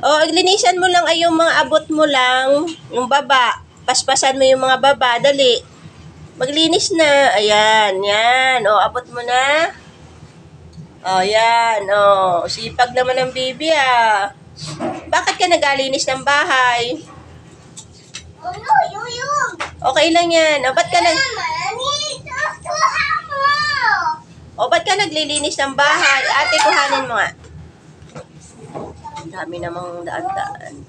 O, linisan mo lang ay yung mga abot mo lang. Yung baba. Paspasan mo yung mga baba. Dali. Maglinis na. Ayan, yan. O, abot mo na. O, yan. O, sipag naman ng baby ah. Bakit ka nagalinis ng bahay? Okay lang yan. O, ba't ka ba't ka naglilinis ng bahay? Ate, kuhanin mo nga. Ang dami namang daan-daan.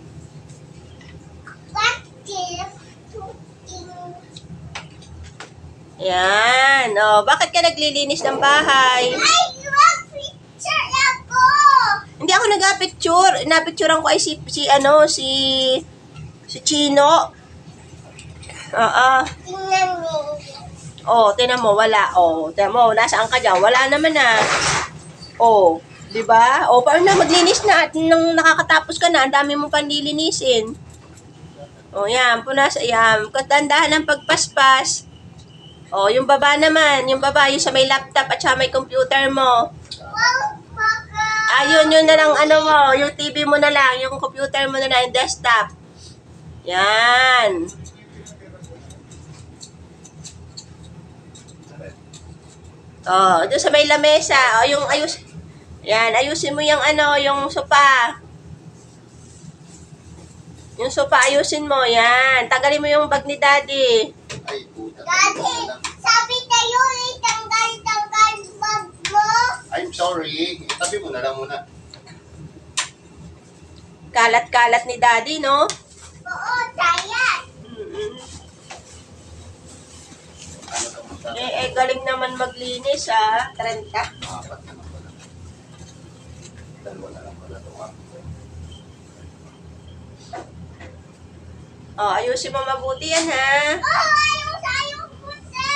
Yan. O, bakit ka naglilinis ng bahay? Hindi ako nag-picture. Napicturean ko ay si Chino. Oo. Oh, tinan mo, wala. Oh, tinan mo, nasaan ka dyan? Wala naman ah. Oh, di ba? Oh, paano na maglinis na at nung nakakatapos ka na, ang dami mong panlilinisin. Oh, yan, punas, yan. Katandahan ng pagpaspas. Oh, yung baba naman, yung baba, yung sa may laptop at sa may computer mo. Ayun, yun na lang, mo, yung TV mo na lang, yung computer mo na lang, yung desktop. Yan. Oh, doon sa may lamesa. Oh, yung yan, ayusin mo yung yung sofa. Yung sofa, ayusin mo. Yan. Tanggalin mo yung bag ni Daddy. Daddy, sabi tayo tanggal bag mo. I'm sorry. Itabi mo na lang muna. Kalat-kalat ni Daddy, no? Oo, sayang. Galing naman maglinis, ah. 30. Apat na lang pala. Dalawa na lang pala ito. Oh, ayusin mo mabuti yan, ha? Oh, ayos po sa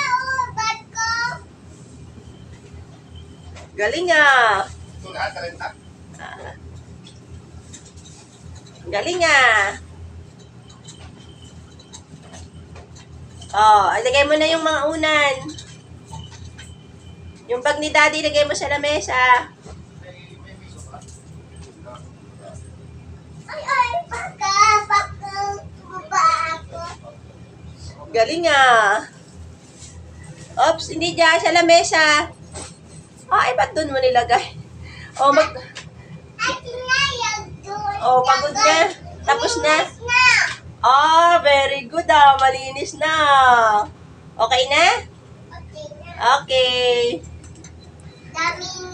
bag ko. Galing, ah. Ito na, 30. Galing, ah. Oh, ilagay mo na yung mga unan. Yung bag ni Daddy, ilagay mo sa lamesa. Ay, baka, baba ako. Galing, ah. Oops, hindi dyan, sa lamesa. Ay, ba't doon mo nilagay? Oh, Ay, tinayag doon. Oh, pagod na. Tapos na. Ah, very good ah. Malinis na. Okay na? Okay na. Okay. Daming